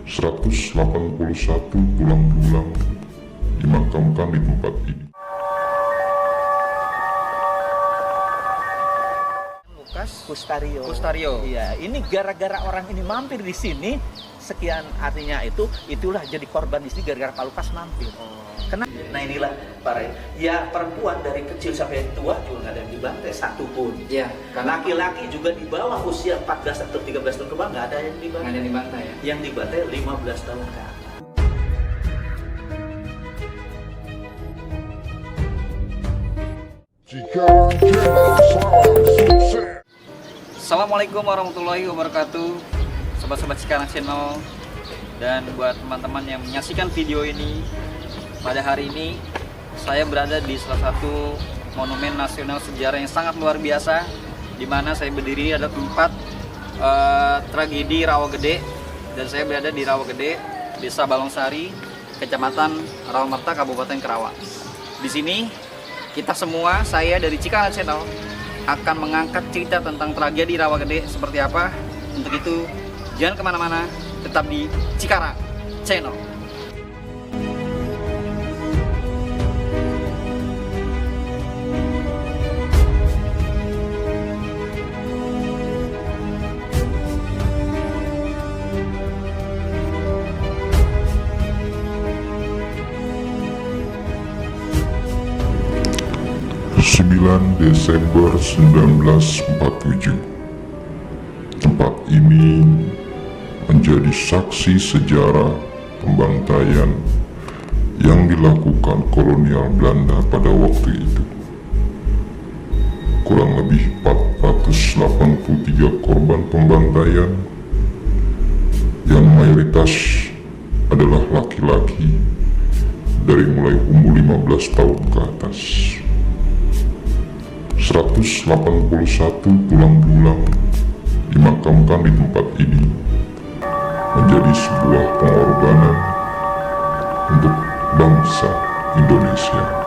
181 tulang belulang dimakamkan di tempat ini. Lukas Kustario. Kustario. Iya, ini gara-gara orang ini mampir di sini, sekian artinya itulah jadi korban di sini gara-gara Pak Lukas mampir. Nah inilah para ya perempuan dari kecil sampai tua juga nggak ada yang dibantai satu pun. Iya, karena Laki-laki juga di bawah usia 14 atau 13 tahun ke bawah nggak ada yang dibantai. nggak ada yang dibantai ya. Yang dibantai 15 tahun ke atas. Assalamualaikum warahmatullahi wabarakatuh, sobat-sobat Cikarang Channel, dan buat teman-teman yang menyaksikan video ini. Pada hari ini saya berada di salah satu monumen nasional sejarah yang sangat luar biasa, di mana saya berdiri ada tempat tragedi Rawagede, dan saya berada di Rawagede, Desa Balongsari, Kecamatan Rawamerta, Kabupaten Karawang. Di sini kita semua, saya dari Cikarang Channel, akan mengangkat cerita tentang tragedi Rawagede seperti apa. Untuk itu jangan kemana-mana, tetap di Cikarang Channel. Desember 1947. Tempat ini menjadi saksi sejarah pembantaian yang dilakukan kolonial Belanda pada waktu itu. Kurang lebih 483 korban pembantaian yang mayoritas adalah laki-laki dari mulai umur 15 tahun ke atas. 181 tulang belulang dimakamkan di tempat ini menjadi sebuah pengorbanan untuk bangsa Indonesia.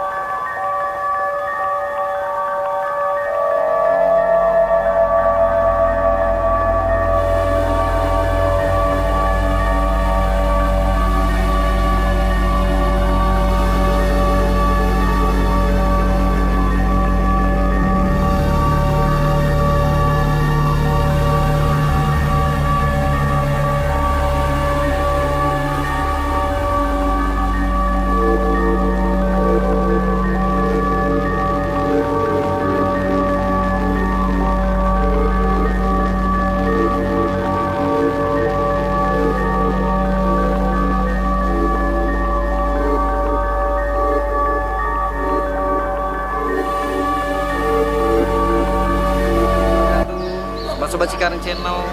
Sobat Cikarang Channel,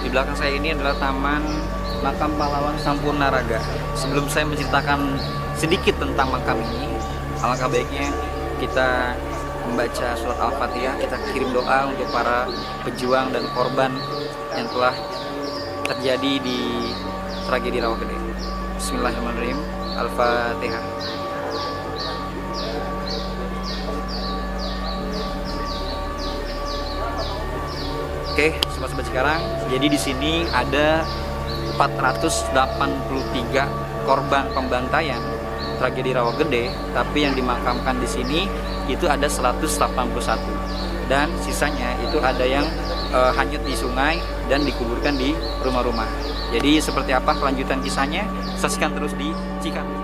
di belakang saya ini adalah Taman Makam Pahlawan Sampurna Raga. Sebelum saya menceritakan sedikit tentang makam ini, alangkah baiknya kita membaca surat Al-Fatihah. Kita kirim doa untuk para pejuang dan korban yang telah terjadi di tragedi Rawagede. Bismillahirrahmanirrahim. Al-Fatihah. Oke, sobat-sobat Cikarang, jadi di sini ada 483 korban pembantaian tragedi Rawagede, tapi yang dimakamkan di sini itu ada 181, dan sisanya itu ada yang hanyut di sungai dan dikuburkan di rumah-rumah. Jadi seperti apa kelanjutan kisahnya? Saksikan terus di Cikarang.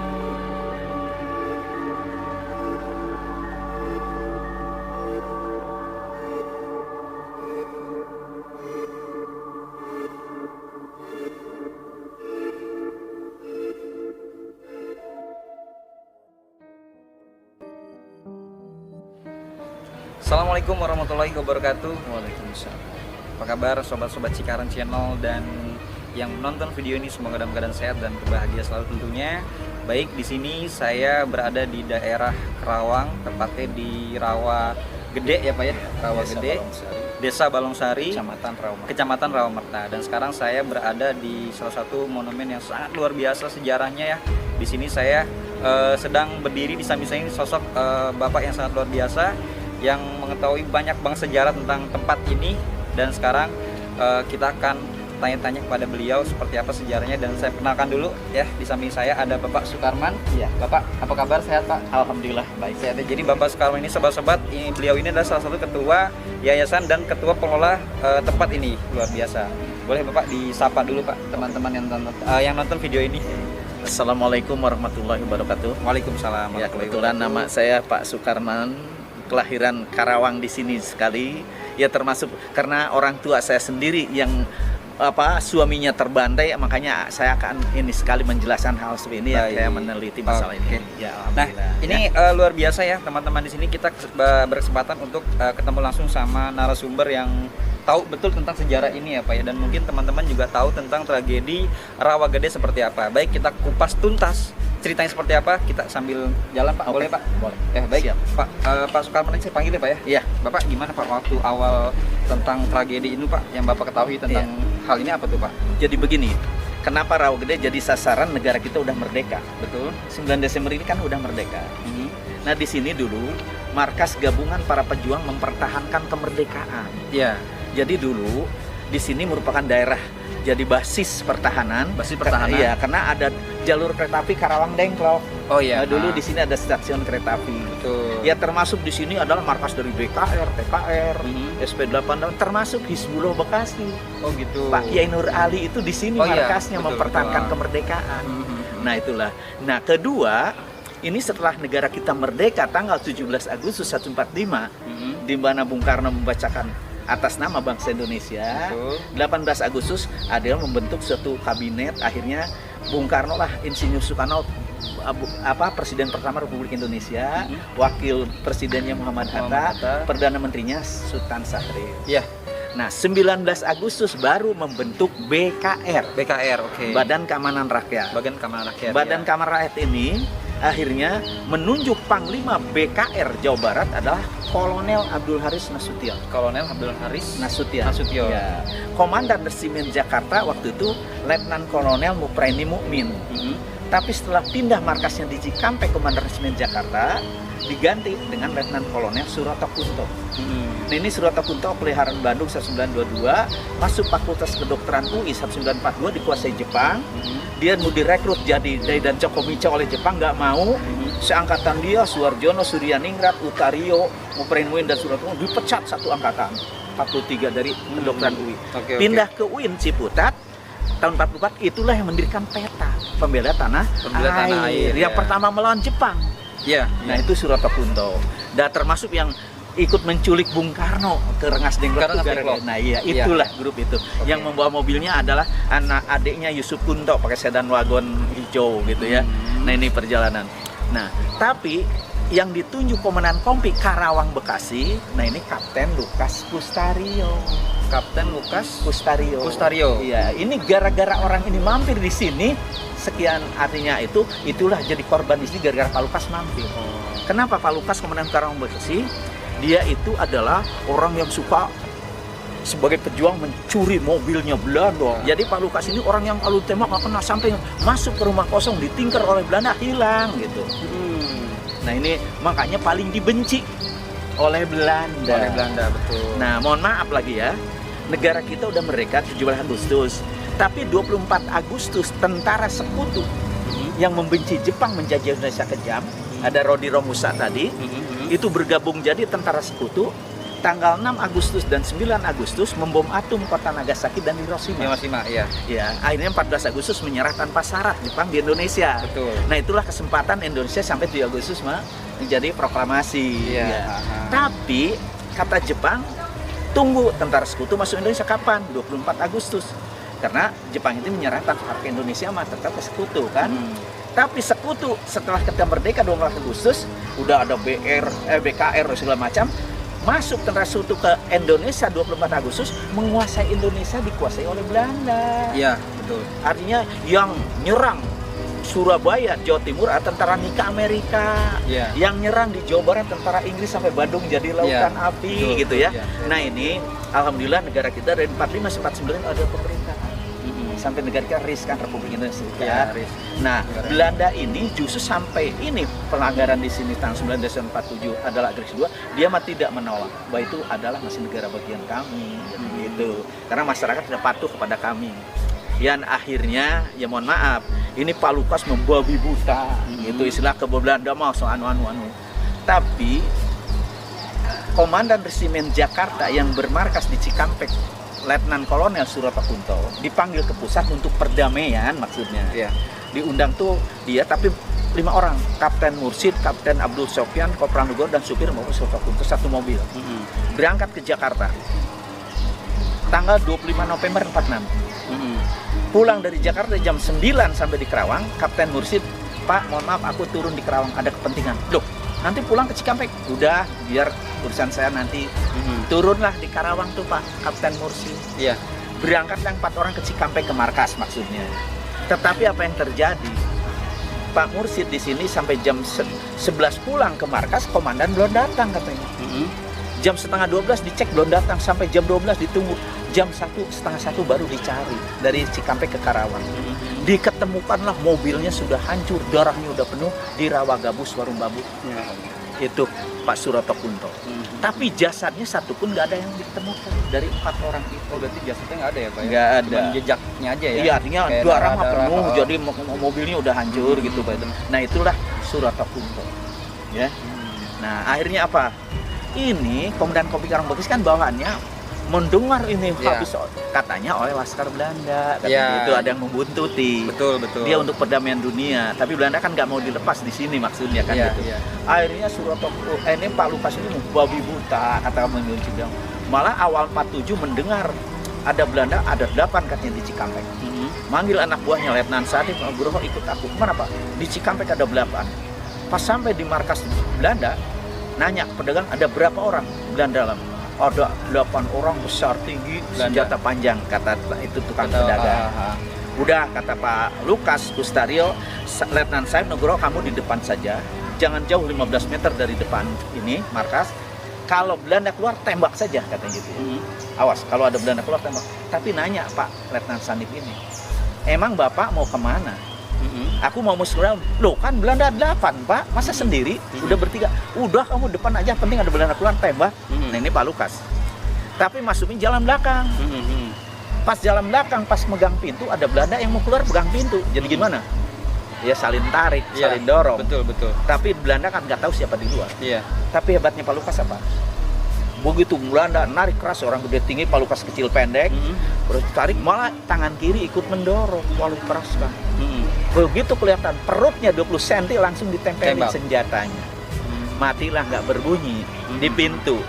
Assalamualaikum warahmatullahi wabarakatuh. Waalaikumsalam. Apa kabar sobat-sobat Cikarang Channel dan yang menonton video ini, semoga dalam keadaan sehat dan berbahagia selalu tentunya. Baik, di sini saya berada di daerah Karawang, tepatnya di Rawagede ya Pak ya, Rawagede, Desa Balongsari, Kecamatan Rawamerta. Dan sekarang saya berada di salah satu monumen yang sangat luar biasa sejarahnya ya. Di sini saya sedang berdiri di samping saya ini sosok bapak yang sangat luar biasa, yang mengetahui banyak banget sejarah tentang tempat ini. Dan sekarang kita akan tanya-tanya kepada beliau seperti apa sejarahnya, dan saya kenalkan dulu ya, di samping saya ada Bapak Sukarman. Iya. Bapak, apa kabar? Sehat Pak? Alhamdulillah baik. Sehat ya. Jadi Bapak Sukarman ini sobat-sobat, beliau ini adalah salah satu ketua yayasan dan ketua pengelola tempat ini, luar biasa. Boleh Bapak disapa dulu Pak teman-teman yang nonton video ini. Assalamualaikum warahmatullahi wabarakatuh. Waalaikumsalam. Ya, kebetulan nama saya Pak Sukarman, kelahiran Karawang di sini sekali. Ya, termasuk karena orang tua saya sendiri yang suaminya terbandai, makanya saya akan ini sekali menjelaskan hal seperti ini. Ya, saya meneliti masalah ini. Ya, nah, alhamdulillah. ini luar biasa ya teman-teman. Di sini kita berkesempatan untuk ketemu langsung sama narasumber yang tahu betul tentang sejarah ini ya Pak ya, dan mungkin teman-teman juga tahu tentang tragedi Rawagede seperti apa. Baik, kita kupas tuntas ceritanya seperti apa, kita sambil jalan Pak. Boleh Pak? Boleh. Baik. Siap. Pak, Pak Sukarman saya panggil ya Pak ya. Iya. Bapak gimana Pak waktu awal tentang tragedi ini Pak, yang Bapak ketahui tentang hal ini apa tuh Pak? Jadi begini, kenapa Rawagede jadi sasaran negara kita udah merdeka? Betul. 9 Desember ini kan udah merdeka. Nah, di sini dulu markas gabungan para pejuang mempertahankan kemerdekaan. Iya. Jadi dulu di sini merupakan daerah jadi basis pertahanan. Basis pertahanan. Iya, karena ada jalur kereta api Karawang Dengklok. Oh iya. Nah, dulu di sini ada stasiun kereta api. Betul. Ya, termasuk di sini adalah markas dari BKR, TKR, SP8, termasuk Hizbullah Bekasi. Oh gitu. Pak Kiai Nur Ali itu di sini markasnya, betul, mempertahankan betul. kemerdekaan. Nah, itulah. Nah, kedua, ini setelah negara kita merdeka tanggal 17 Agustus 1945, di mana Bung Karno membacakan atas nama bangsa Indonesia. Betul. 18 Agustus ada yang membentuk suatu kabinet, akhirnya Bung Karno lah, Insinyur Soekarno Presiden pertama Republik Indonesia, wakil presidennya Muhammad Hatta, perdana menterinya Sultan Syahrir. Iya. Nah, 19 Agustus baru membentuk BKR. BKR, oke. Badan Keamanan Rakyat. Badan Keamanan Rakyat. Badan Keamanan Rakyat ini akhirnya menunjuk Panglima BKR Jawa Barat adalah Kolonel Abdul Haris Nasution. Kolonel Abdul Haris Nasution. Ya. Komandan Resimen Jakarta waktu itu Letnan Kolonel Mupraini Mukmin. Tapi setelah pindah markasnya di Cikampek, Komandan Resimen Jakarta diganti dengan Letnan Kolonel Suroto Kunto. Nah, ini Suroto Kunto peliharaan Bandung 1922, masuk Fakultas Kedokteran UI 1942, dikuasai Jepang. Dia mau direkrut jadi Daidan Chokomicho oleh Jepang, nggak mau. Seangkatan dia Suharjono, Suryaningrat, Utario, Mupraini dan Suroto dipecat satu angkatan 43 dari Kedokteran UI. Pindah ke UIN Ciputat tahun 44, itulah yang mendirikan PETA, Pembela Tanah Air, yang pertama melawan Jepang. Iya. Nah, itu Suroto Kunto. Dan termasuk yang ikut menculik Bung Karno ke Rengas Dengklok. Nah, iya, itulah grup itu. Yang membawa mobilnya adalah anak adiknya Yusuf Kunto pakai sedan wagon hijau gitu ya. Nah, ini perjalanan. Nah, tapi yang ditunjuk Komandan Kompi Karawang Bekasi, nah ini Kapten Lukas Kustario. Kapten Lukas Kustario. Iya, ini gara-gara orang ini mampir di sini, sekian artinya itulah jadi korban di sini gara-gara Pak Lukas mampir. Kenapa Pak Lukas Komandan Karawang Bekasi? Dia itu adalah orang yang suka sebagai pejuang mencuri mobilnya Belanda. Jadi Pak Lukas ini orang yang kalau tembak nggak kena, sampai masuk ke rumah kosong ditingker oleh Belanda, hilang gitu. Nah, ini makanya paling dibenci oleh Belanda. Oleh Belanda, betul. Nah, mohon maaf lagi ya, negara kita udah merdeka 17 Agustus, tapi 24 Agustus tentara sekutu yang membenci Jepang, menjajah Indonesia kejam, ada Rodi Romusa tadi, itu bergabung jadi tentara sekutu. Tanggal 6 Agustus dan 9 Agustus membom atom kota Nagasaki dan Hiroshima. Iya. Ya, akhirnya 14 Agustus menyerah tanpa syarat Jepang di Indonesia. Betul. Nah, itulah kesempatan Indonesia sampai 7 Agustus menjadi proklamasi. Tapi kata Jepang, tunggu tentara sekutu masuk Indonesia kapan? 24 Agustus. Karena Jepang itu menyerah tanpa hak Indonesia tetap ke sekutu kan. Tapi sekutu setelah kita merdeka 24 Agustus udah ada BKR segala macam. Masuk tentara sekutu ke Indonesia 24 Agustus, menguasai Indonesia, dikuasai oleh Belanda. Iya, betul. Artinya yang nyerang Surabaya, Jawa Timur tentara Nika Amerika. Yang nyerang di Jawa Barat tentara Inggris sampai Bandung jadi lautan api, betul, gitu ya. Nah, ini alhamdulillah negara kita dari 45 sampai 49 ada pemerintahan. sampai negara kita RIS kan, Republik Indonesia. Ya, RIS. Nah, Belanda ini justru sampai ini pelanggaran di sini tahun 1947 adalah agresi 2, dia mah tidak menolak bahwa itu adalah masih negara bagian kami, gitu. Karena masyarakat tidak patuh kepada kami. Yang akhirnya, ya mohon maaf, ini Pak Lukas membabi buta, gitu istilah ke Belanda mau so anu. Tapi Komandan Resimen Jakarta yang bermarkas di Cikampek, Letnan Kolonel Suratakunto, dipanggil ke pusat untuk perdamaian maksudnya. Iya. Diundang tuh dia, tapi 5 orang, Kapten Mursid, Kapten Abdul Sofyan, Kopral Nugor, dan supir maupun Suratakunto, 1 mobil. Berangkat ke Jakarta tanggal 25 November 46. Pulang dari Jakarta jam 9 sampai di Kerawang. Kapten Mursid, Pak mohon maaf aku turun di Kerawang, ada kepentingan. Loh, nanti pulang ke Cikampek. Udah, biar urusan saya nanti. Turunlah di Karawang tuh Pak Kapten Mursid. Iya. Berangkatlah 4 orang ke Cikampek, ke markas maksudnya. Tetapi apa yang terjadi? Pak Mursid di sini sampai jam 11 pulang ke markas, komandan belum datang katanya. Jam setengah 12 dicek belum datang, sampai jam 12 ditunggu. Jam 1:30 baru dicari dari Cikampek ke Karawang. Diketemukanlah mobilnya sudah hancur, darahnya udah penuh di Rawagabus, Warung Babu. Itu Pak Suratakunto. Tapi jasadnya satu pun nggak ada yang ditemukan dari 4 orang itu. Oh, berarti jasadnya nggak ada ya Pak? Nggak ada. Cuman jejaknya aja ya? Iya, artinya Kayak darah mah darah-darah. penuh, jadi mobilnya udah hancur gitu Pak. Nah itulah Suratakunto. Ya. Nah akhirnya apa? Ini Komandan Kopi Karangbagis kan bawaannya mendengar ini habis katanya oleh Laskar Belanda, katanya itu ada yang membuntuti. Betul. Dia untuk perdamaian dunia, tapi Belanda kan nggak mau dilepas di sini maksudnya kan gitu. Akhirnya Suratakunto, ini Pak Lukas ini babi buta kata mengunci bilang. Malah awal 47 mendengar ada Belanda, ada 8 katanya di Cikampek. Manggil anak buahnya Letnan Sadif, Nugroho ikut aku. Kemana Pak? Di Cikampek ada 8. Pas sampai di markas Belanda, nanya pedagang ada berapa orang Belanda dalam? Ada 8 orang besar tinggi senjata panjang, kata itu tukang pedagang. Udah kata Pak Lukas Kustario, Letnan Saif Nugroho kamu di depan saja, jangan jauh 15 meter dari depan ini markas. Kalau Belanda keluar tembak saja katanya gitu. Awas kalau ada Belanda keluar tembak. Tapi nanya Pak Letnan Sanif ini, emang Bapak mau kemana? Aku mau musnah. Loh kan Belanda 8 Pak, masa sendiri? Udah bertiga. Udah kamu depan aja, penting ada Belanda keluar tembak. Nah ini Pak Lukas. Tapi masukin jalan belakang. Pas jalan belakang, pas megang pintu, ada Belanda yang mau keluar pegang pintu. Jadi gimana? Ya saling tarik, saling dorong. Betul. Tapi Belanda kan nggak tahu siapa di luar. Iya. Tapi hebatnya Pak Lukas apa? Begitu Belanda narik keras, orang gede tinggi, Pak Lukas kecil pendek, terus tarik, malah tangan kiri ikut mendorong, walau keraskan. Begitu kelihatan perutnya 20 cm langsung ditempelin senjatanya. Matilah nggak berbunyi di pintu.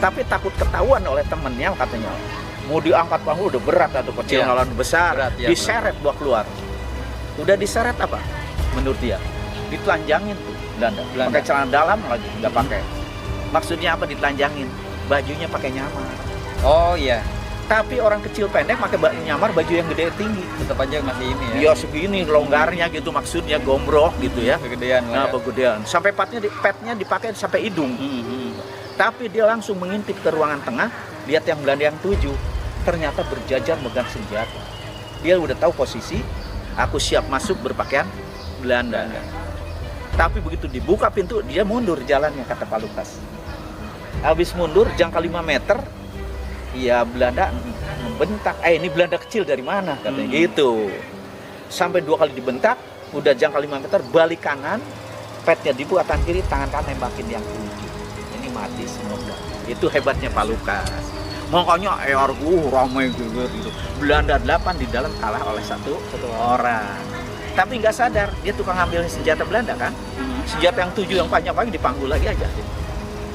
Tapi takut ketahuan oleh temennya katanya. Mau diangkat panggung udah berat atau kecil lawan besar, diseret bawa keluar. Udah diseret apa? Menurut dia ditelanjangin tuh Belanda. Pakai celana dalam lagi, nggak pakai. Maksudnya apa ditelanjangin? Bajunya pakai nyamar. Oh iya. Tapi orang kecil pendek pakai baju nyamar, baju yang gede tinggi. Tetap aja masih ini ya. Iya segini longgarnya gitu, maksudnya gombrok gitu ya. Kegedean lah. Nah, kegedean. Sampai petnya dipakai sampai hidung. Tapi dia langsung mengintip ke ruangan tengah, lihat yang Belanda yang 7. Ternyata berjajar megang senjata. Dia udah tahu posisi, aku siap masuk berpakaian Belanda. Tapi begitu dibuka pintu, dia mundur jalannya, kata Pak Lukas. Habis mundur jangka 5 meter, ya Belanda membentak, ini Belanda kecil dari mana, katanya gitu. Sampai 2 kali dibentak, udah jangka 5 meter, balik kanan, petnya dibuka tangan kiri, tangan kanan tembakin yang 7. Ini mati semua. Itu hebatnya Pak Lukas. Makanya ramai gitu. Belanda 8 di dalam kalah oleh satu orang. Tapi nggak sadar, dia tukang ngambil senjata Belanda kan. Senjata yang 7 yang panjang-panjang dipanggul lagi aja.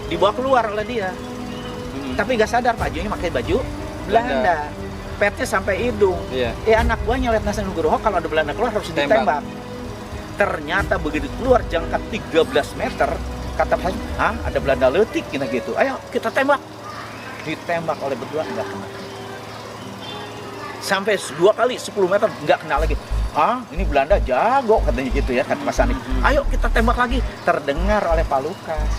Dibawa keluar oleh dia. Tapi nggak sadar bajunya pakai baju Belanda. Petnya sampai hidung. Anak buahnya Letnan Nugroho kalau ada Belanda keluar harus ditembak. Ternyata begitu keluar jangka 13 meter, kata saya, ada Belanda letik gitu. Ayo kita tembak. Ditembak oleh berdua nggak kena. Sampai 2 kali 10 meter nggak kena lagi. Ini Belanda jago katanya gitu ya, kata Mas Sanif. Ayo kita tembak lagi. Terdengar oleh Pak Lukas.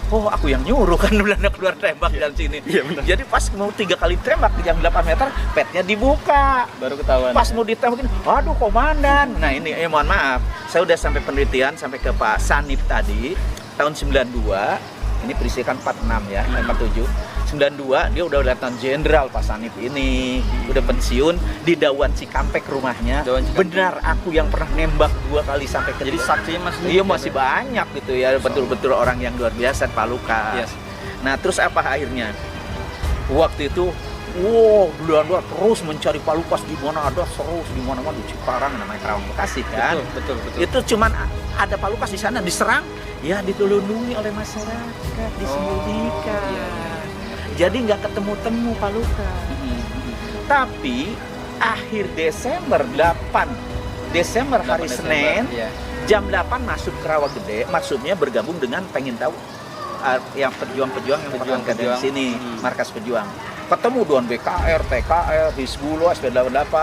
Oh, aku yang nyuruh kan Belanda keluar tembak dan sini. Iya, benar. Jadi pas mau 3 kali tembak yang 8 meter, petnya dibuka. Baru ketahuan. Pas mau ditembakin, aduh komandan. Nah ini, mohon maaf, saya udah sampai penelitian sampai ke Pak Sanip tadi tahun 92. Ini perisikan 46 ya, 47. 92 dia udah Letnan Jenderal Pak Sanip ini, udah pensiun di Dawan Cikampek rumahnya. Dawan Cikampek. Benar, aku yang pernah nembak 2 kali sampai ke. Jadi saksinya masih iya masih banyak gitu ya, betul-betul orang yang luar biasa Pak Lukas. Yes. Nah terus apa akhirnya? Waktu itu, wow, Belanda terus mencari Pak Lukas di mana ada, terus di mana-mana di Cikarang namanya Karawang Bekasi kan. Betul. Itu cuman ada Pak Lukas di sana diserang, ya ditolongi oleh masyarakat, disembunyikan. Iya. Jadi nggak ketemu-temu Pak Lukas. Tapi akhir Desember 8 Desember hari Senin, iya. jam 8 masuk ke Rawa Gede, maksudnya bergabung dengan pengen tahu yang pejuang-pejuang yang pernah ada di sini, markas pejuang. Ketemu dengan BKR, TKR, Hizbullah, SP88,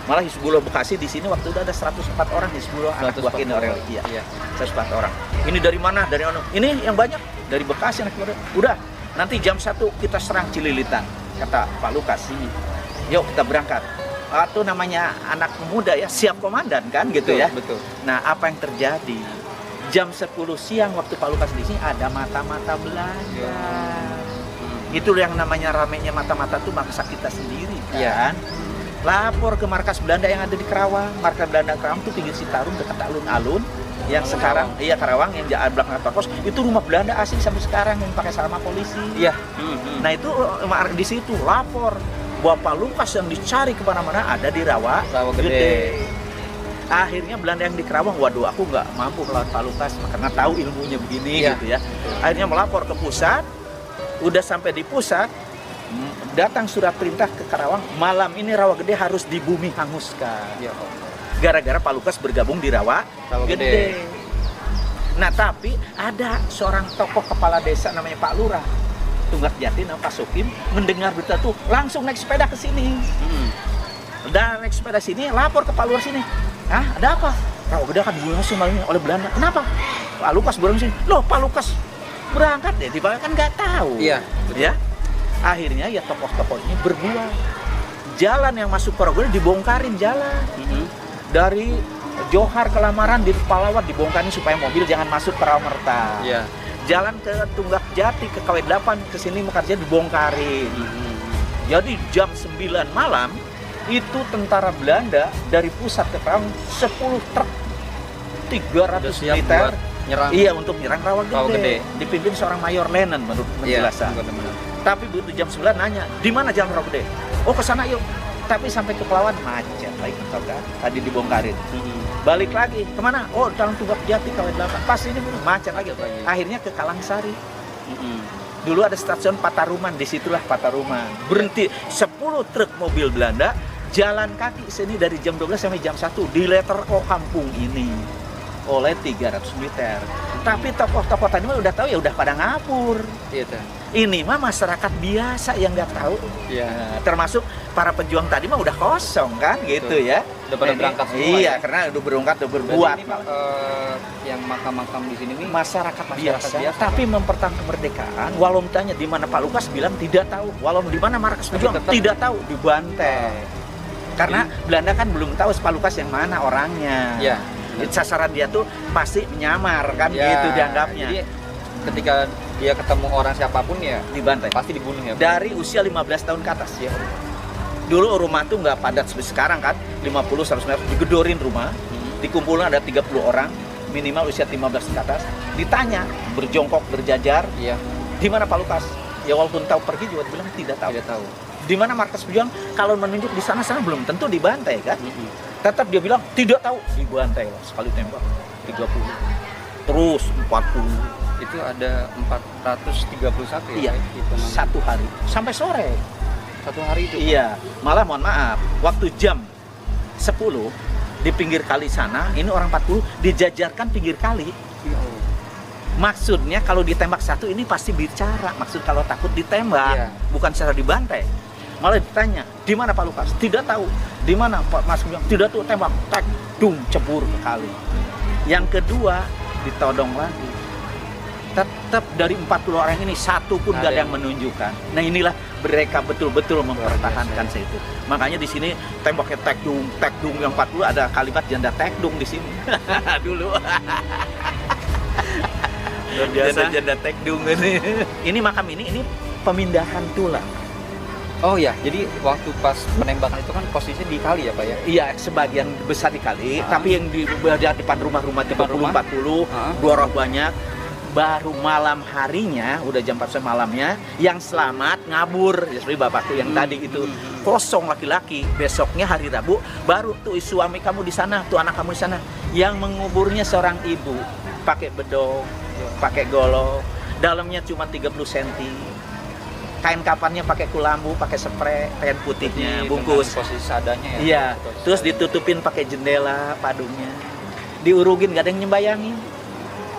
malah Hizbullah Bekasi di sini waktu itu ada 104 orang Hizbullah anak buah ini orang iya. 104 orang. Ini dari mana? Dari mana? Ini yang banyak dari Bekasi anak buah. Udah, nanti jam 1 kita serang Cililitan, kata Pak Lukas. Yuk kita berangkat. Itu namanya anak muda ya, siap komandan kan gitu ya. Betul. Nah, apa yang terjadi? Jam 10 siang waktu Pak Lukas di sini ada mata-mata Belanda. Itu yang namanya ramenya mata-mata tuh bangsa kita sendiri kan. Lapor ke markas Belanda yang ada di Karawang. Markas Belanda Karawang tuh pinggir Citarum dekat alun-alun. Yang sekarang iya Karawang yang di belakang kantor pos itu rumah Belanda asli sampai sekarang yang pakai sama polisi. Iya. Nah, itu di situ lapor bahwa Pak Lukas yang dicari kemana-mana ada di Rawa Gede. Akhirnya Belanda yang di Karawang, waduh aku nggak mampu melawan Pak Lukas karena tahu ilmunya begini gitu ya. Akhirnya melapor ke pusat, udah sampai di pusat, datang surat perintah ke Karawang, malam ini Rawa Gede harus dibumi hanguskan. Gara-gara Pak Lukas bergabung di Rawa Gede. Nah tapi ada seorang tokoh kepala desa namanya Pak Lurah, Tunggak Jati, nama Pak Sukim, mendengar berita tuh langsung naik sepeda ke sini. Dan naik sepeda sini, lapor ke Pak Lurah sini. Hah, ada apa? Rawa Gede akan dibunuh malamnya oleh Belanda. Kenapa? Pak Lukas berangkat sini. Loh, Pak Lukas berangkat deh, di bawah kan nggak tahu. Iya, ya. Akhirnya ya tokoh-tokoh ini berbuat. Jalan yang masuk ke Rawa Gede dibongkarin jalan. Dari Johar ke Lamaran di Palawat dibongkarin supaya mobil jangan masuk ke Rawamerta. Jalan ke Tunggak Jati ke KW8 ke sini Mekarja dibongkarin. Jadi jam 9 malam itu tentara Belanda dari pusat ke Karawang 10 truk 300 militer untuk nyerang Rawa Gede. Dipimpin seorang Mayor Lennon menurut penjelasan. Tapi begitu jam 9 nanya, di mana jalan Rawa Gede? Oh ke sana yuk. Tapi sampai ke Pelawan macet lagi kan. Tadi dibongkarin. Balik lagi kemana? Oh dalam Tunggak Jati KW8. Pas ini macet lagi. Akhirnya ke Kalangsari. Dulu ada stasiun Pataruman, disitulah Pataruman. Berhenti 10 truk mobil Belanda jalan kaki sini dari jam 12 sampai jam 1 di letter O kampung ini oleh 300 militer. Tapi tokoh-tokoh tadi mah udah tahu ya udah pada ngapur. Ini mah masyarakat biasa yang nggak tahu. Termasuk para pejuang tadi mah udah kosong kan gitu ya. Udah pada berangkat semua. Iya, karena udah berangkat udah berbuat. Ini, Pak, yang makam-makam di sini nih masyarakat biasa, tapi mempertahankan kemerdekaan. Walau tanya di mana Pak Lukas bilang tidak tahu. Walau di mana markas pejuang tidak tahu, dibantai. Karena Belanda kan belum tahu Pak Lukas yang mana orangnya. Sasaran dia tuh pasti menyamar kan gitu dianggapnya. Jadi ketika dia ketemu orang siapapun ya dibantai. Pasti dibunuh ya. Dari usia 15 tahun ke atas ya. Dulu rumah tuh nggak padat seperti sekarang kan, 50-100 meter digedorin rumah, dikumpulin ada 30 orang, minimal usia 15 ke atas, ditanya berjongkok berjajar, di mana Pak Lukas? Ya walaupun tahu pergi juga bilang tidak tahu. Di mana markas pejuang? Kalau menunjuk di sana belum tentu dibantai kan? Tetap dia bilang tidak tahu, dibantai lah sekali tembak 30, terus 40. Itu ada 431 ya? Iya, satu hari sampai sore. Satu hari itu? Iya, malah mohon maaf, waktu jam 10 di pinggir kali sana, ini orang 40 dijajarkan pinggir kali. Maksudnya kalau ditembak satu ini pasti bicara, maksud kalau takut ditembak, bukan secara dibantai. Malah ditanya, di mana Pak Lukas? Tidak tahu. Di mana Pak Mas bilang? Tidak tahu, tembak, tak, dung, cebur ke kali. Yang kedua ditodong lagi. Tetap dari 40 orang ini satu pun nggak ada yang menunjukkan. Nah inilah mereka betul-betul mempertahankan itu. Makanya di sini temboknya tekdung yang 40 ada kalimat janda tekdung di sini. Dulu. Luar biasa. Janda tekdung ini. Ini makam ini pemindahan tulang. Oh ya, jadi waktu pas penembakan itu kan posisinya di kali ya Pak ya? Iya, sebagian besar di kali, tapi yang di depan rumah-rumah 40, dua roh banyak. Baru malam harinya, udah jam 4 sore malamnya, yang selamat ngabur, ya seperti bapakku yang tadi itu, kosong laki-laki. Besoknya hari Rabu, baru tuh suami kamu di sana, tuh anak kamu di sana. Yang menguburnya seorang ibu, pakai bedong, pakai golok, dalamnya cuma 30 cm. Kain kapannya pakai kulambu, pakai spray, kain putihnya, bungkus. Posisi seadanya ya? Iya, terus ditutupin pakai jendela padungnya. Diurugin, gak ada yang nyembayangin.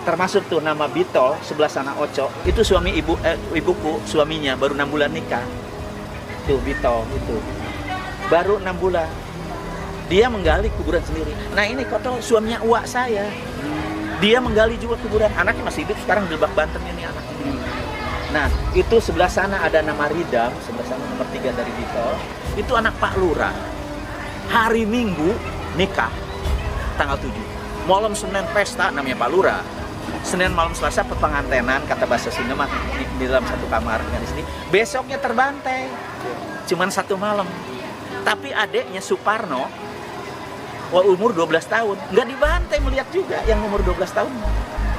Termasuk tuh nama Bitol, sebelah sana Oco, itu suami ibuku, suaminya baru 6 bulan nikah. Tuh Bitol itu. Baru 6 bulan. Dia menggali kuburan sendiri. Nah ini Koto suaminya uak saya. Dia menggali juga kuburan. Anaknya masih hidup sekarang di Lebak Banten ini anaknya. Nah itu sebelah sana ada nama Ridam, sebelah sana nomor 3 dari Bitol. Itu anak Pak Lurah. Hari Minggu nikah, tanggal 7. Malam Senin pesta, namanya Pak Lurah. Senin malam Selasa pengantenan, kata bahasa Sunda mah di dalam satu kamar di sini. Besoknya terbantai, cuman 1 malam. Tapi adeknya Suparno, umur 12 tahun, nggak dibantai, melihat juga yang umur 12 tahun.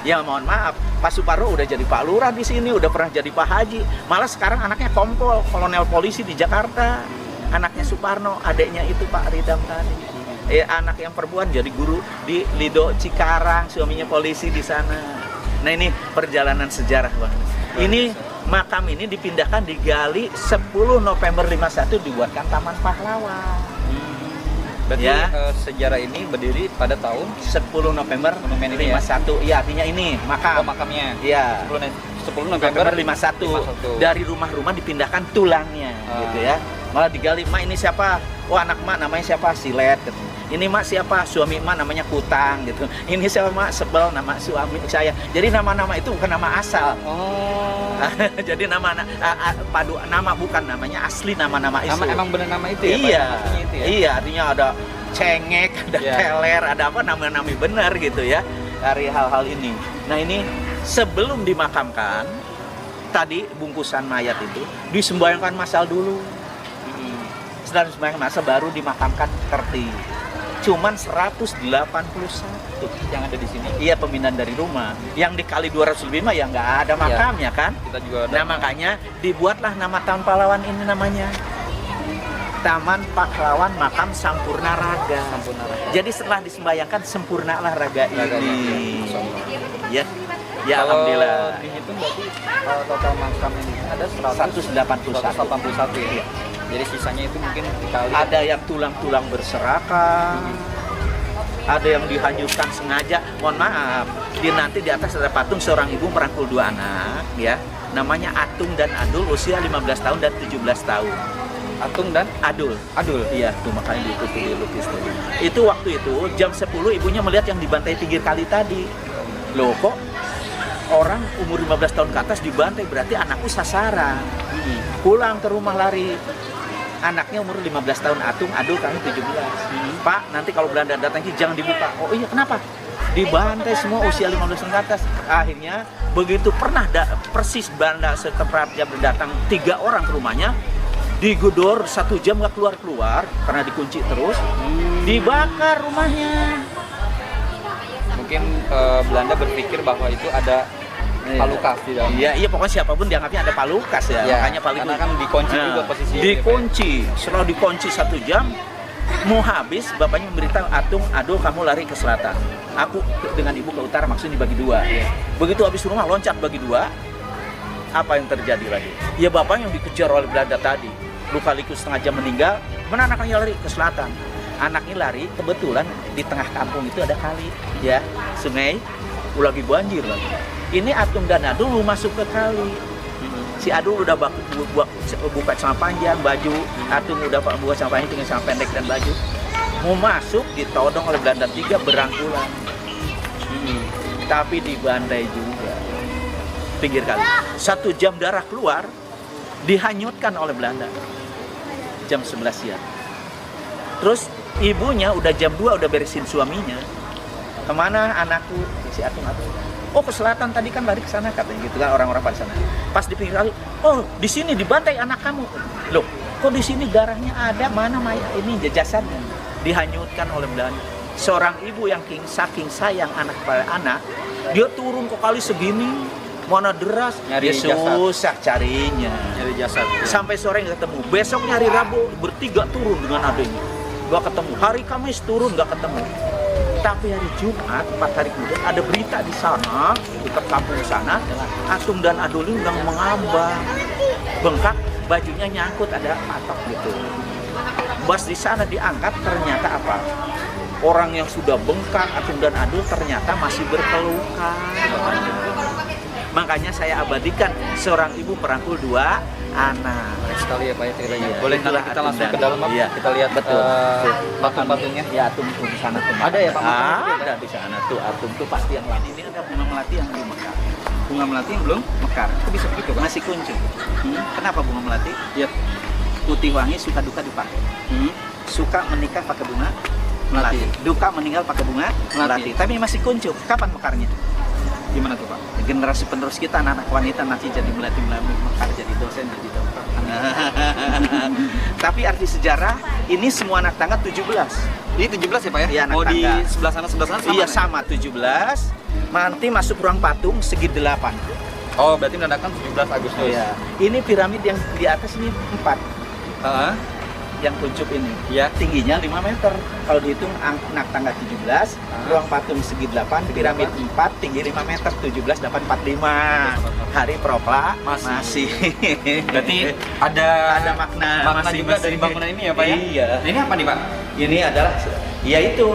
Ya mohon maaf, Pak Suparno udah jadi Pak Lurah di sini, udah pernah jadi Pak Haji. Malah sekarang anaknya kompol, kolonel polisi di Jakarta. Anaknya Suparno, adeknya itu Pak Ridam tadi. Anak yang perempuan jadi guru di Lido Cikarang, suaminya polisi di sana. Nah ini perjalanan sejarah Bang. Ini makam ini dipindahkan, digali 10 November 51 dibuatkan Taman Pahlawan. Berarti ya. Sejarah ini berdiri pada tahun 10 November 51. Iya, artinya ini makam. Oh, makamnya. Iya. 10 November 51. Dari rumah-rumah dipindahkan tulangnya gitu ya. Malah digali, "Mak ini siapa?" "Oh, anak Mak namanya siapa?" "Silet." Gitu. "Ini Mak siapa?" "Suami Mak namanya Kutang." Gitu. "Ini siapa Mak?" "Sebel," nama suami saya. Jadi nama-nama itu bukan nama asal. Oh. Jadi nama bukan namanya asli nama-nama itu. Emang benar nama itu ya? Iya. Itu ya? Iya, artinya ada cengek, ada teler, ada apa nama-nama benar gitu ya. Dari hal-hal ini. Nah, ini sebelum dimakamkan, tadi bungkusan mayat itu disembayangkan masal dulu. Setelah disembayangkan masal baru dimakamkan tertib. Cuman 181 yang ada di sini. Iya, pemindahan dari rumah. Yang dikali 200 lebih mah ya nggak ada makamnya kan. Kita juga ada. Nah makanya dibuatlah nama Taman Pahlawan ini namanya. Taman Pahlawan Makam Sampurna Raga. Jadi setelah disembayangkan sempurnalah raga ini. Ya, ya alhamdulillah. Dihitung berarti total makam ini ada 181 ya. Jadi sisanya itu mungkin dikali. Ada yang tulang-tulang berserakan. Ada yang dihanyutkan sengaja. Mohon maaf, nanti di atas ada patung seorang ibu merangkul 2 anak ya. Namanya Atung dan Adul, usia 15 tahun dan 17 tahun. Atung dan Adul. Iya, tuh makanya itu dilukis tuh. Itu waktu itu jam 10 ibunya melihat yang dibantai pinggir kali tadi. Loh kok orang umur 15 tahun ke atas dibantai, berarti anakku sasaran. Pulang ke rumah lari. Anaknya umur 15 tahun Atung, Adul kami 17. Pak, nanti kalau Belanda datang jangan dibuka. Oh iya, kenapa? Dibantai semua usia 15 tahun ke atas. Akhirnya begitu pernah persis Belanda setelah dia datang 3 orang ke rumahnya, digedor 1 jam nggak keluar karena dikunci terus, dibakar rumahnya. Mungkin Belanda berpikir bahwa itu ada Palukas di dalam. Iya, pokoknya siapapun dianggapnya ada Palukas ya. Makanya karena kan dikunci juga posisinya. Dikunci, setelah dikunci 1 jam, mau habis, bapaknya memberitahu Atung, Adul kamu lari ke selatan. Aku dengan ibu ke utara, maksudnya dibagi 2. Begitu habis rumah loncat bagi 2, apa yang terjadi lagi? Ya bapaknya yang dikejar oleh Belanda tadi, luka-liku setengah jam meninggal, mana anaknya lari ke selatan. Anaknya lari, kebetulan di tengah kampung itu ada kali, ya, sungai, lagi banjir lagi. Ini Atung dan Adul masuk ke kali. Si Adul udah buka celana panjang, baju. Atung udah buka celana panjang, tinggal celana pendek dan baju. Mau masuk, ditodong oleh Belanda 3 berangkulan. Tapi dibantai juga. pinggir kali. 1 jam darah keluar, dihanyutkan oleh Belanda. Jam 11 siang. Terus ibunya udah jam 2 udah beresin suaminya. Kemana anakku? Si Atung. Oh, ke selatan, tadi kan lari ke sana katanya gitu kan orang-orang pada sana. Pas di pinggir kali, oh di sini dibantai anak kamu. Loh, kok di sini darahnya ada? Mana mayat ini jasadnya? Dihanyutkan oleh Belanda. Seorang ibu yang saking sayang anak pada anak, dia turun ke kali segini, mana deras, Nyari dia jasad. susah carinya. Nyari jasad. Sampai sore nggak ketemu. Besoknya hari Rabu bertiga turun dengan adanya, nggak ketemu. Hari Kamis turun nggak ketemu. Tapi hari Jumat 4 hari kemudian ada berita di sana, dekat kampung sana, Atung dan Adulung yang mengambang, bengkak, bajunya nyangkut, ada patok gitu. Pas di sana diangkat, ternyata apa? Orang yang sudah bengkak, Atung dan Adul ternyata masih berpelukan. Makanya saya abadikan seorang ibu merangkul 2 anak. Menarik sekali ya Pak ya ceritanya. Iya, Boleh itulah nanti kita Atung langsung dan- ke dalam Pak. iya. Kita lihat Betul. patung-patungnya. Ya, Atung tuh di sana tuh. Ada ya, Pak? Ada di sana tuh. Atung tuh pasti yang lain. Ini ada bunga melati yang belum mekar. Bunga melati yang belum Mekar. itu bisa begitu Pak. Masih kuncup. Kenapa bunga melati? Iya. Putih wangi suka duka dipakai. Suka menikah pakai bunga melati. Duka meninggal pakai bunga melati. Tapi masih kuncup. Kapan mekarnya? Gimana tuh Pak? Generasi penerus kita anak-anak wanita nanti jadi melati mekar, jadi dosen, jadi dokter. Tapi arti sejarah ini semua anak tangga 17. Ini 17 ya Pak ya? Iya, anak Mau di tangga. sebelah sana sama? Iya nih? sama 17. Nanti masuk ruang patung segi 8. Oh, berarti menandakan 17 Agustus. Iya. Ini piramid yang di atas ini 4. Heeh. Yang kuncup ini. Iya. Tingginya 5 meter. Kalau dihitung anak tangga 17, ruang patung segi 8, piramid 4, tinggi 5 meter, 17, 8, 45. Hari proklamasi. Berarti ada makna juga masing-masing. dari bangunan ini ya Pak ya? Iya. Nah, ini apa nih Pak? Ini adalah, yaitu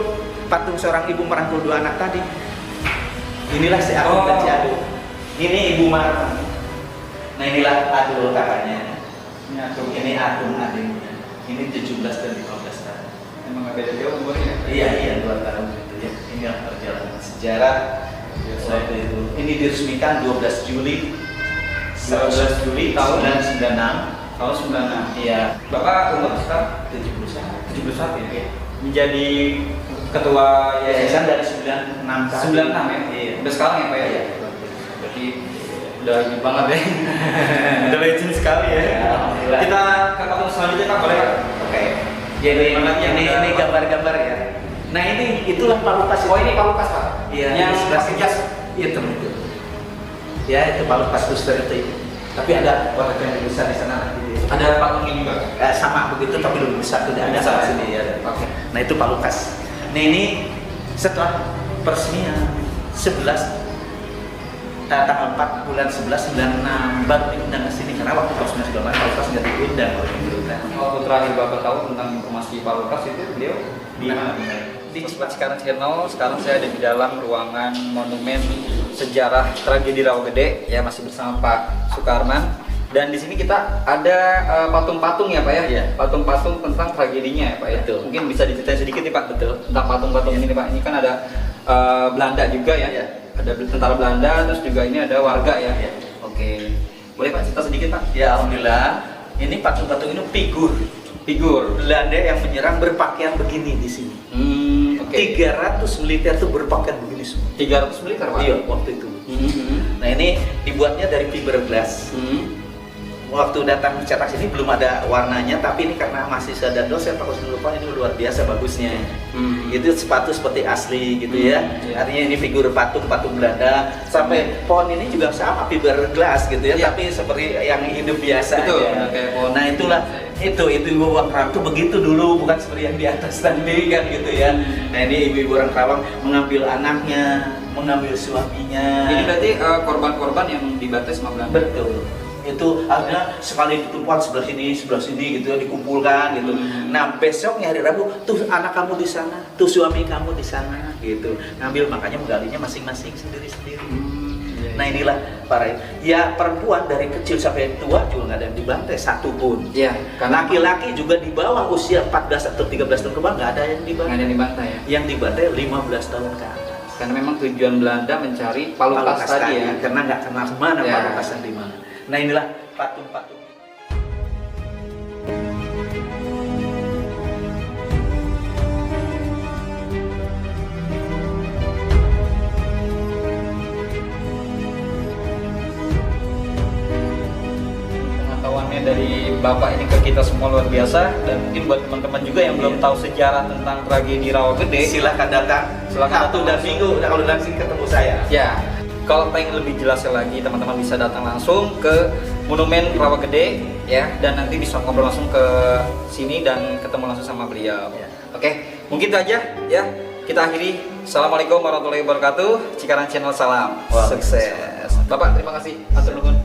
patung seorang ibu merangkul 2 anak tadi. Inilah si Agung dan si Adul. Ini ibu Marta. Nah inilah Adul kakaknya. Ini Agung adiknya. Ini 17 dan 15 tahun. Emang nggak beda jauh umurnya? Iya 2 tahun gitu ya. Ini yang perjalanan sejarah. Waktu itu. Ini diresmikan 12 Juli 12 Juli tahun 1996. Tahun 96. Iya. Bapak umur sekarang 71. 71 ya? Menjadi ketua Yayasan yayasan dari 96 tadi. 96 ya? Iya. Udah sekarang ya Pak ya? Iya. Berarti udah ini banget ya? Udah legend sekali ya? Alhamdulillah. Kita ke patung selanjutnya Pak, boleh Pak? Oke. Jadi Mana lagi yang ini ada- gambar-gambar ya. Nah ini itulah Pak Lukas. Oh ini Pak Lukas Pak? Iya. Yang di sebelah pakai jas? Itu. Ya itu Pak Lukas Buster itu. Tapi ada warga yang besar di sana. Ada patungnya juga? Sama begitu tapi lebih besar, tidak ada Besar, di ya? sini ya. Oke. Nah itu Pak Lukas. Nah ini setelah peresmian 11 tanggal 4 bulan 11 96 baru diundang ke sini karena waktu peresmian segala macam Pak Lukas nggak diundang oleh pemerintah. Waktu terakhir Bapak tahu tentang informasi Pak Lukas itu beliau di mana? Di Cikarang Channel. Sekarang saya ada di dalam ruangan monumen sejarah tragedi Rawagede ya, masih bersama Pak Sukarman. Dan di sini kita ada patung-patung ya Pak ya? Iya. Patung-patung tentang tragedinya ya Pak ya? Betul. Mungkin bisa diceritain sedikit nih Pak? Betul. Tentang patung-patung ini nih Pak. Ini kan ada Belanda juga ya? Iya. Ada tentara Belanda, terus juga ini ada warga ya? Iya. Oke. Boleh Pak cerita sedikit Pak? Ya alhamdulillah. Ini patung-patung ini figur Figur. Belanda yang menyerang berpakaian begini di sini. Oke. 300 militer tuh berpakaian begini semua. 300 militer Pak? Iya waktu itu. Nah ini dibuatnya dari fiberglass. Waktu datang cetak sini belum ada warnanya, tapi ini karena masih dan dosen Pak Kusnul lupa ini luar biasa bagusnya. Itu sepatu seperti asli gitu ya. Iya. Artinya ini figur patung Belanda. Sampai pohon ini juga sama fiberglass gitu ya, Iya. tapi seperti yang hidup biasa Betul, aja. kayak pohon. Nah itulah ibu orang Karawang tuh begitu dulu, bukan seperti yang di atas tadi kan gitu ya. Nah ini ibu orang Karawang mengambil anaknya, mengambil suaminya. Ini berarti korban-korban yang dibantai sama Belanda. Betul. Itu akhirnya sekali ditumpuk sebelah sini gitu ya, dikumpulkan gitu. Nah besoknya hari Rabu tuh anak kamu di sana, tuh suami kamu di sana gitu. Ngambil makanya menggalinya masing-masing sendiri-sendiri. Nah inilah para ya perempuan dari kecil sampai tua juga nggak ada yang dibantai satu pun. Iya, karena Laki-laki juga di bawah usia 14 atau 13 tahun ke bawah nggak ada yang dibantai. nggak ada yang dibantai ya. Yang dibantai 15 tahun ke atas. Karena memang tujuan Belanda mencari Palukas tadi ya. karena nggak kenal mana Ya. Palukas di mana. Nah inilah patung-patung. Pengetahuannya dari Bapak ini ke kita semua luar biasa, dan mungkin buat teman-teman juga yang belum tahu sejarah tentang tragedi Rawagede, Silahkan datang. Silakan Sabtu datang dan langsung. Minggu. Nah, kalau langsung ketemu saya. ya. Kalau pengen lebih jelasnya lagi, teman-teman bisa datang langsung ke Monumen Rawagede ya, dan nanti bisa ngobrol langsung ke sini dan ketemu langsung sama beliau. Ya. Oke, mungkin itu aja ya. Kita akhiri. Assalamualaikum warahmatullahi wabarakatuh. Cikarang Channel salam. Waalaikumsalam. Sukses. Bapak terima kasih. Atur nuhun.